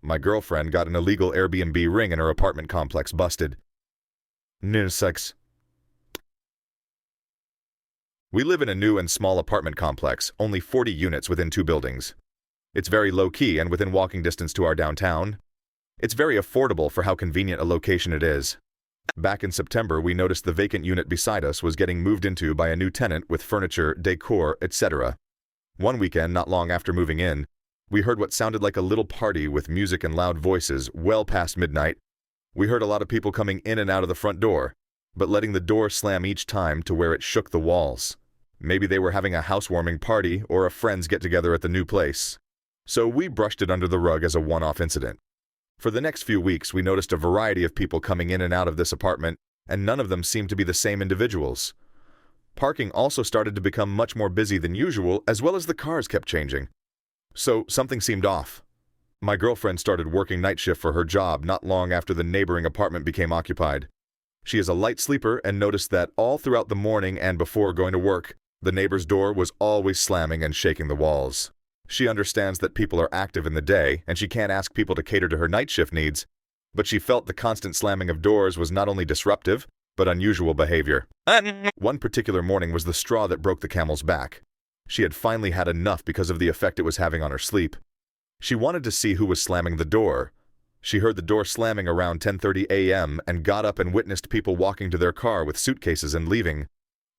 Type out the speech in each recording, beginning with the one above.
My girlfriend got an illegal Airbnb ring in her apartment complex busted. Sex. We live in a new and small apartment complex, only 40 units within 2 buildings. It's very low-key and within walking distance to our downtown. It's very affordable for how convenient a location it is. Back in September, we noticed the vacant unit beside us was getting moved into by a new tenant with furniture, decor, etc. One weekend, not long after moving in, we heard what sounded like a little party with music and loud voices well past midnight. We heard a lot of people coming in and out of the front door, but letting the door slam each time to where it shook the walls. Maybe they were having a housewarming party or a friends get-together at the new place. So we brushed it under the rug as a one-off incident. For the next few weeks, we noticed a variety of people coming in and out of this apartment, and none of them seemed to be the same individuals. Parking also started to become much more busy than usual, as well as the cars kept changing. So something seemed off. My girlfriend started working night shift for her job not long after the neighboring apartment became occupied. She is a light sleeper and noticed that all throughout the morning and before going to work, the neighbor's door was always slamming and shaking the walls. She understands that people are active in the day, and she can't ask people to cater to her night shift needs, but she felt the constant slamming of doors was not only disruptive, but unusual behavior. One particular morning was the straw that broke the camel's back. She had finally had enough because of the effect it was having on her sleep. She wanted to see who was slamming the door. She heard the door slamming around 10:30 a.m. and got up and witnessed people walking to their car with suitcases and leaving.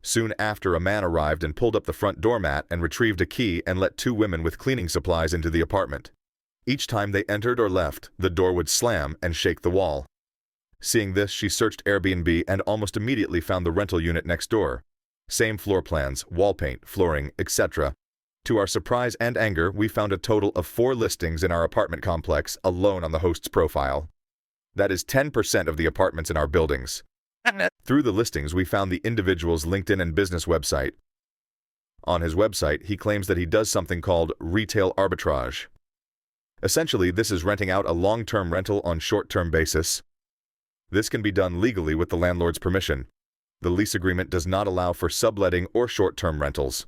Soon after, a man arrived and pulled up the front doormat and retrieved a key and let 2 women with cleaning supplies into the apartment. Each time they entered or left, the door would slam and shake the wall. Seeing this, she searched Airbnb and almost immediately found the rental unit next door. Same floor plans, wall paint, flooring, etc. To our surprise and anger, we found a total of 4 listings in our apartment complex alone on the host's profile. That is 10% of the apartments in our buildings. Through the listings, we found the individual's LinkedIn and business website. On his website, he claims that he does something called retail arbitrage. Essentially, this is renting out a long-term rental on short-term basis. This can be done legally with the landlord's permission. The lease agreement does not allow for subletting or short-term rentals.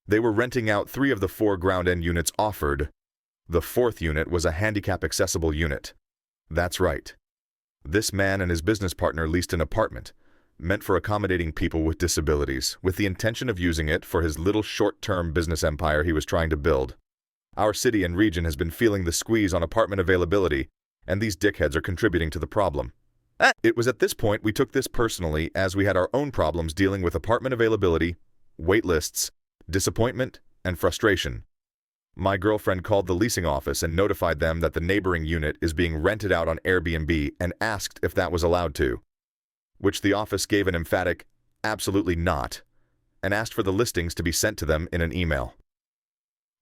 They were renting out 3 of the 4 ground-end units offered. The 4th unit was a handicap-accessible unit. That's right. This man and his business partner leased an apartment, meant for accommodating people with disabilities, with the intention of using it for his little short-term business empire he was trying to build. Our city and region has been feeling the squeeze on apartment availability, and these dickheads are contributing to the problem. It was at this point we took this personally, as we had our own problems dealing with apartment availability, wait lists, disappointment, and frustration. My girlfriend called the leasing office and notified them that the neighboring unit is being rented out on Airbnb and asked if that was allowed to, which the office gave an emphatic, absolutely not, and asked for the listings to be sent to them in an email.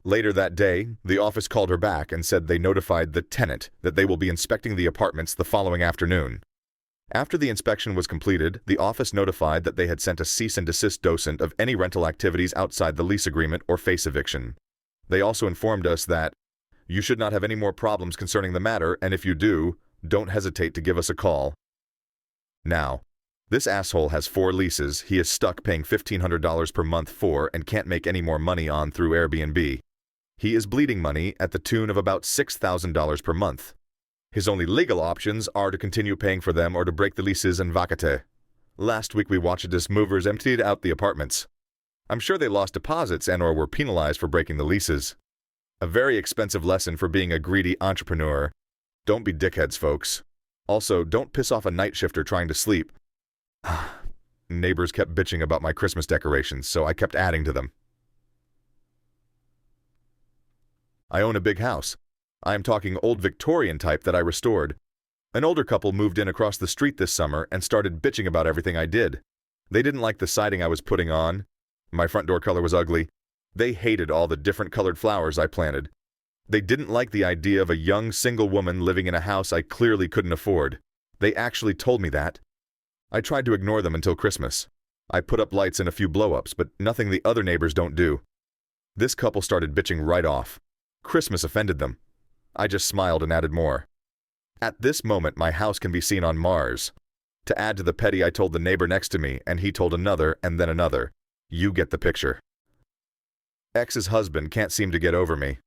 Later that day, the office called her back and said they notified the tenant that they will be inspecting the apartments the following afternoon. After the inspection was completed, the office notified that they had sent a cease and desist docent of any rental activities outside the lease agreement or face eviction. They also informed us that, "You should not have any more problems concerning the matter, and if you do, don't hesitate to give us a call." Now, this asshole has 4 leases he is stuck paying $1,500 per month for and can't make any more money on through Airbnb. He is bleeding money at the tune of about $6,000 per month. His only legal options are to continue paying for them or to break the leases and vacate. Last week we watched as movers emptied out the apartments. I'm sure they lost deposits and or were penalized for breaking the leases. A very expensive lesson for being a greedy entrepreneur. Don't be dickheads, folks. Also, don't piss off a night shifter trying to sleep. Neighbors kept bitching about my Christmas decorations, so I kept adding to them. I own a big house. I am talking old Victorian type that I restored. An older couple moved in across the street this summer and started bitching about everything I did. They didn't like the siding I was putting on. My front door color was ugly. They hated all the different colored flowers I planted. They didn't like the idea of a young single woman living in a house I clearly couldn't afford. They actually told me that. I tried to ignore them until Christmas. I put up lights and a few blow-ups, but nothing the other neighbors don't do. This couple started bitching right off. Christmas offended them. I just smiled and added more. At this moment, my house can be seen on Mars. To add to the petty, I told the neighbor next to me, and he told another, and then another. You get the picture. Ex's husband can't seem to get over me.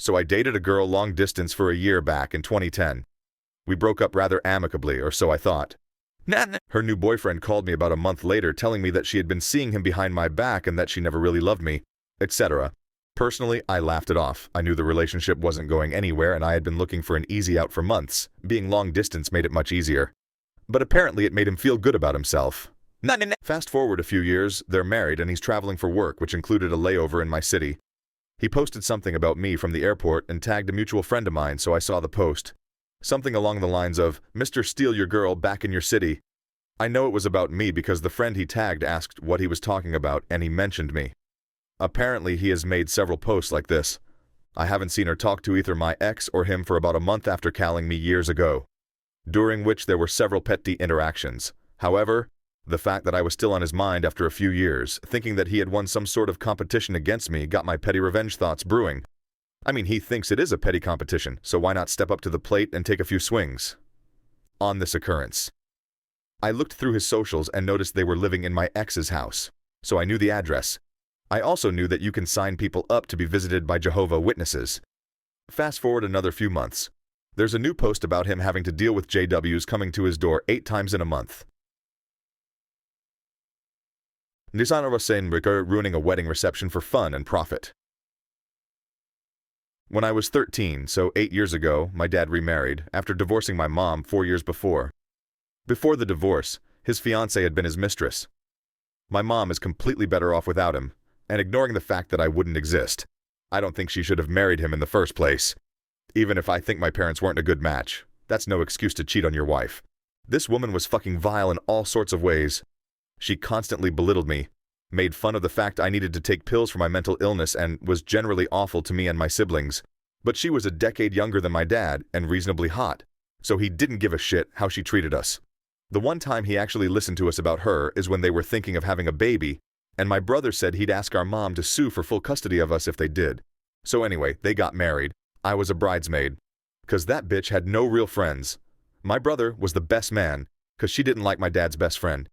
So I dated a girl long distance for a year back in 2010. We broke up rather amicably, or so I thought. Her new boyfriend called me about a month later telling me that she had been seeing him behind my back and that she never really loved me, etc. Personally, I laughed it off. I knew the relationship wasn't going anywhere and I had been looking for an easy out for months. Being long distance made it much easier. But apparently it made him feel good about himself. Fast forward a few years, they're married and he's traveling for work, which included a layover in my city. He posted something about me from the airport and tagged a mutual friend of mine, so I saw the post. Something along the lines of, "Mr. Steal Your Girl back in your city." I know it was about me because the friend he tagged asked what he was talking about and he mentioned me. Apparently he has made several posts like this. I haven't seen or talked to either my ex or him for about a month after calling me years ago, during which there were several petty interactions. However, the fact that I was still on his mind after a few years, thinking that he had won some sort of competition against me, got my petty revenge thoughts brewing. I mean, he thinks it is a petty competition, so why not step up to the plate and take a few swings? On this occurrence, I looked through his socials and noticed they were living in my ex's house, so I knew the address. I also knew that you can sign people up to be visited by Jehovah's Witnesses. Fast forward another few months. There's a new post about him having to deal with JWs coming to his door 8 times in a month. Nissan Rosenbricker ruining a wedding reception for fun and profit. When I was 13, so 8 years ago, my dad remarried after divorcing my mom 4 years before. Before the divorce, his fiancée had been his mistress. My mom is completely better off without him, and ignoring the fact that I wouldn't exist. I don't think she should have married him in the first place. Even if I think my parents weren't a good match, that's no excuse to cheat on your wife. This woman was fucking vile in all sorts of ways. She constantly belittled me, made fun of the fact I needed to take pills for my mental illness, and was generally awful to me and my siblings. But she was a decade younger than my dad and reasonably hot, so he didn't give a shit how she treated us. The one time he actually listened to us about her is when they were thinking of having a baby, and my brother said he'd ask our mom to sue for full custody of us if they did. So anyway, they got married. I was a bridesmaid. 'Cause that bitch had no real friends. My brother was the best man, 'cause she didn't like my dad's best friend.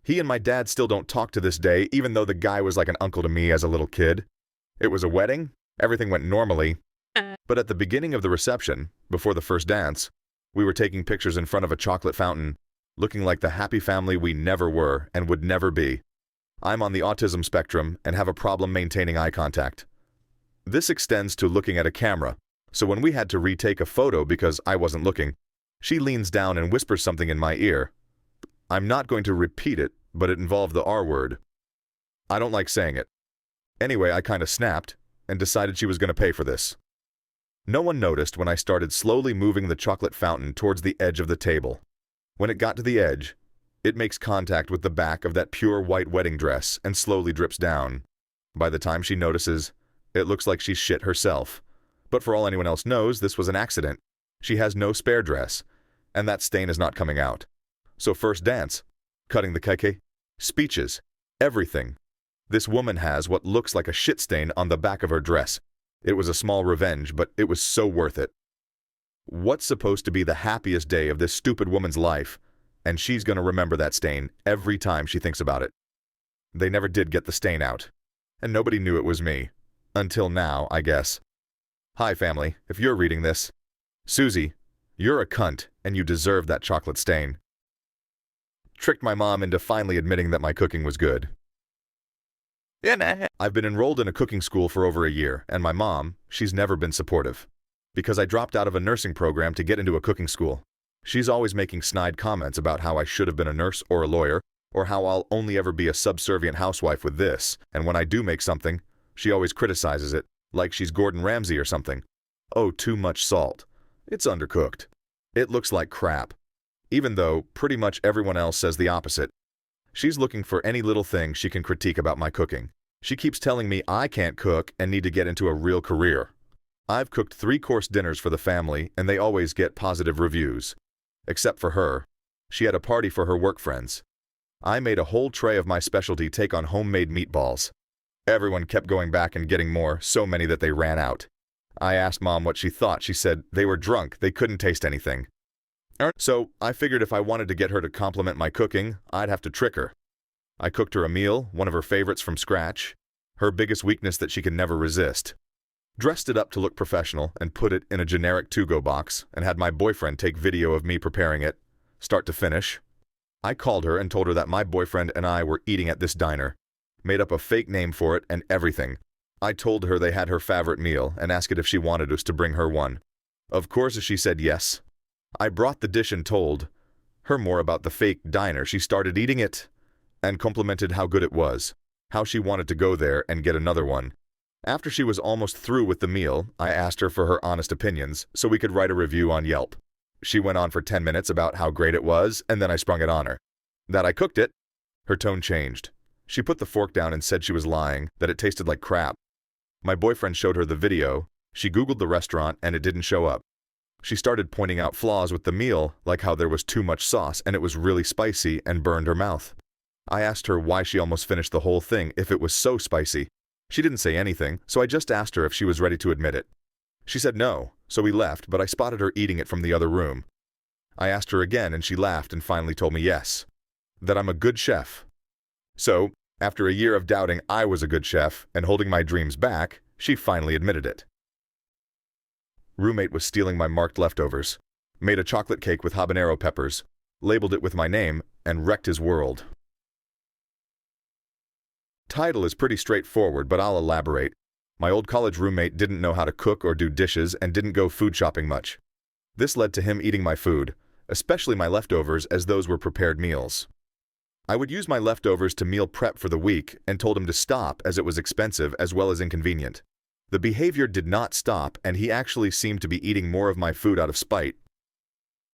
He and my dad still don't talk to this day, even though the guy was like an uncle to me as a little kid. It was a wedding. Everything went normally. But at the beginning of the reception, before the first dance, we were taking pictures in front of a chocolate fountain, looking like the happy family we never were and would never be. I'm on the autism spectrum and have a problem maintaining eye contact. This extends to looking at a camera, so when we had to retake a photo because I wasn't looking, she leans down and whispers something in my ear. I'm not going to repeat it, but it involved the R word. I don't like saying it. Anyway, I kinda snapped and decided she was gonna pay for this. No one noticed when I started slowly moving the chocolate fountain towards the edge of the table. When it got to the edge, it makes contact with the back of that pure white wedding dress and slowly drips down. By the time she notices, it looks like she shit herself. But for all anyone else knows, this was an accident. She has no spare dress, and that stain is not coming out. So first dance, cutting the cake, speeches, everything. This woman has what looks like a shit stain on the back of her dress. It was a small revenge, but it was so worth it. What's supposed to be the happiest day of this stupid woman's life? And she's gonna remember that stain every time she thinks about it. They never did get the stain out. And nobody knew it was me. Until now, I guess. Hi, family, if you're reading this. Susie, you're a cunt, and you deserve that chocolate stain. Tricked my mom into finally admitting that my cooking was good. I've been enrolled in a cooking school for over a year, and my mom, she's never been supportive. Because I dropped out of a nursing program to get into a cooking school. She's always making snide comments about how I should have been a nurse or a lawyer, or how I'll only ever be a subservient housewife with this, and when I do make something, she always criticizes it, like she's Gordon Ramsay or something. Oh, too much salt. It's undercooked. It looks like crap. Even though pretty much everyone else says the opposite. She's looking for any little thing she can critique about my cooking. She keeps telling me I can't cook and need to get into a real career. I've cooked 3-course dinners for the family, and they always get positive reviews. Except for her. She had a party for her work friends. I made a whole tray of my specialty take on homemade meatballs. Everyone kept going back and getting more, so many that they ran out. I asked Mom what she thought. She said they were drunk, they couldn't taste anything. So I figured if I wanted to get her to compliment my cooking, I'd have to trick her. I cooked her a meal, one of her favorites from scratch, her biggest weakness that she could never resist. dressed it up to look professional, and put it in a generic to-go box, and had my boyfriend take video of me preparing it, start to finish. I called her and told her that my boyfriend and I were eating at this diner, made up a fake name for it and everything. I told her they had her favorite meal and asked if she wanted us to bring her one. Of course, she said yes. I brought the dish and told her more about the fake diner. She started eating it and complimented how good it was, how she wanted to go there and get another one. After she was almost through with the meal, I asked her for her honest opinions so we could write a review on Yelp. She went on for 10 minutes about how great it was, and then I sprung it on her. That I cooked it. Her tone changed. She put the fork down and said she was lying, that it tasted like crap. My boyfriend showed her the video. She Googled the restaurant and it didn't show up. She started pointing out flaws with the meal, like how there was too much sauce and it was really spicy and burned her mouth. I asked her why she almost finished the whole thing if it was so spicy. She didn't say anything, so I just asked her if she was ready to admit it. She said no, so we left, but I spotted her eating it from the other room. I asked her again and she laughed and finally told me yes, that I'm a good chef. So, after a year of doubting I was a good chef and holding my dreams back, she finally admitted it. Roommate was stealing my marked leftovers, made a chocolate cake with habanero peppers, labeled it with my name, and wrecked his world. Title is pretty straightforward, but I'll elaborate. My old college roommate didn't know how to cook or do dishes and didn't go food shopping much. This led to him eating my food, especially my leftovers, as those were prepared meals. I would use my leftovers to meal prep for the week and told him to stop as it was expensive as well as inconvenient. The behavior did not stop, and he actually seemed to be eating more of my food out of spite.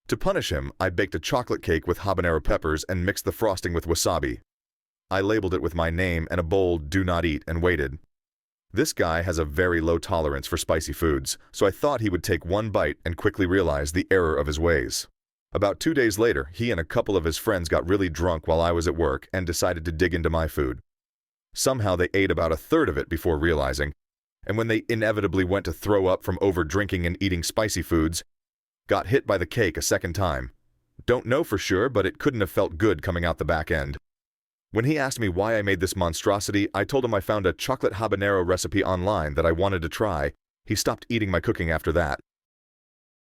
To punish him, I baked a chocolate cake with habanero peppers and mixed the frosting with wasabi. I labeled it with my name and a bold "Do not eat" and waited. This guy has a very low tolerance for spicy foods, so I thought he would take one bite and quickly realize the error of his ways. About 2 days later, he and a couple of his friends got really drunk while I was at work and decided to dig into my food. Somehow they ate about a third of it before realizing, and when they inevitably went to throw up from over-drinking and eating spicy foods, got hit by the cake a second time. Don't know for sure, but it couldn't have felt good coming out the back end. When he asked me why I made this monstrosity, I told him I found a chocolate habanero recipe online that I wanted to try. He stopped eating my cooking after that.